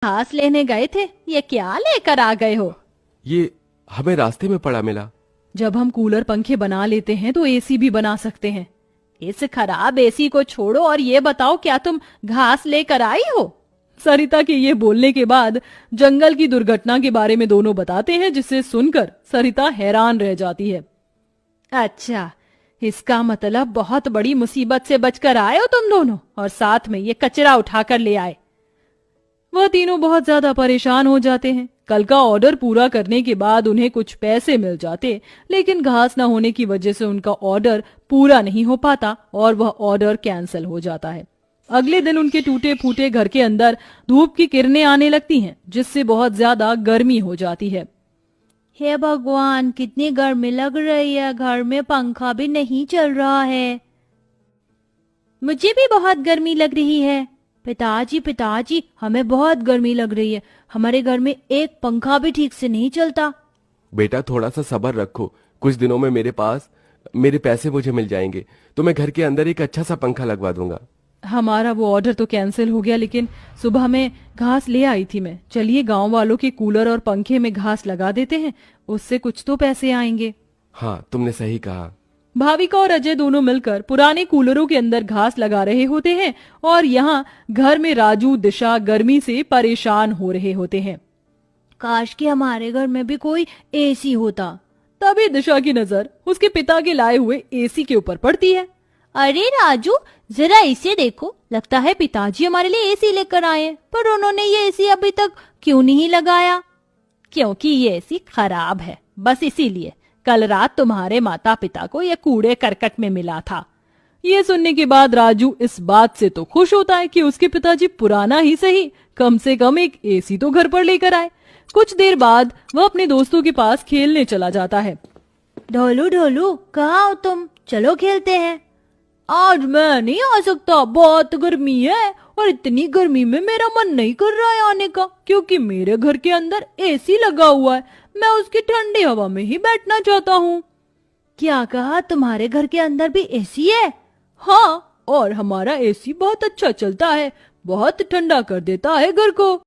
घास लेने गए थे, ये क्या लेकर आ गए हो? ये हमें रास्ते में पड़ा मिला। जब हम कूलर पंखे बना लेते हैं तो एसी भी बना सकते हैं। इस खराब एसी को छोड़ो और ये बताओ, क्या तुम घास लेकर आई हो? सरिता के ये बोलने के बाद जंगल की दुर्घटना के बारे में दोनों बताते हैं, जिसे सुनकर सरिता हैरान रह जाती है। अच्छा, इसका मतलब बहुत बड़ी मुसीबत से बचकर आए हो तुम दोनों, और साथ में ये कचरा उठाकर ले आए। वह तीनों बहुत ज्यादा परेशान हो जाते हैं। कल का ऑर्डर पूरा करने के बाद उन्हें कुछ पैसे मिल जाते, लेकिन घास न होने की वजह से उनका ऑर्डर पूरा नहीं हो पाता और वह ऑर्डर कैंसिल हो जाता है। अगले दिन उनके टूटे फूटे घर के अंदर धूप की किरणें आने लगती हैं, जिससे बहुत ज्यादा गर्मी हो जाती है। हे भगवान, कितनी गर्मी लग रही है, घर में पंखा भी नहीं चल रहा है। मुझे भी बहुत गर्मी लग रही है। पिताजी पिताजी, हमें बहुत गर्मी लग रही है, हमारे घर में एक पंखा भी ठीक से नहीं चलता। बेटा थोड़ा सा सब्र रखो, कुछ दिनों में मेरे पैसे मुझे मिल जाएंगे तो मैं घर के अंदर एक अच्छा सा पंखा लगवा दूंगा। हमारा वो ऑर्डर तो कैंसिल हो गया, लेकिन सुबह में घास ले आई थी मैं। चलिए गांव वालों के कूलर और पंखे में घास लगा देते हैं, उससे कुछ तो पैसे आएंगे। हाँ, तुमने सही कहा। भाविका और अजय दोनों मिलकर पुराने कूलरों के अंदर घास लगा रहे होते हैं और यहाँ घर में राजू दिशा गर्मी से परेशान हो रहे होते हैं। काश कि हमारे घर में भी कोई एसी होता। तभी दिशा की नजर उसके पिता के लाए हुए एसी के ऊपर पड़ती है। अरे राजू, जरा इसे देखो, लगता है पिताजी हमारे लिए एसी लेकर आए, पर उन्होंने ये एसी अभी तक क्यों नहीं लगाया? क्योंकि ये एसी खराब है, बस इसीलिए। कल रात तुम्हारे माता पिता को यह कूड़े करकट में मिला था। ये सुनने के बाद राजू इस बात से तो खुश होता है कि उसके पिताजी पुराना ही सही, कम से कम एक एसी तो घर पर लेकर आए। कुछ देर बाद वह अपने दोस्तों के पास खेलने चला जाता है। ढोलू ढोलू, कहाँ हो तुम? चलो खेलते हैं। आज मैं नहीं आ सकता, बहुत गर्मी है और इतनी गर्मी में मेरा मन नहीं कर रहा है आने का, क्योंकि मेरे घर के अंदर एसी लगा हुआ है। मैं उसकी ठंडी हवा में ही बैठना चाहता हूँ। क्या कहा? तुम्हारे घर के अंदर भी एसी है? हाँ, और हमारा एसी बहुत अच्छा चलता है, बहुत ठंडा कर देता है घर को।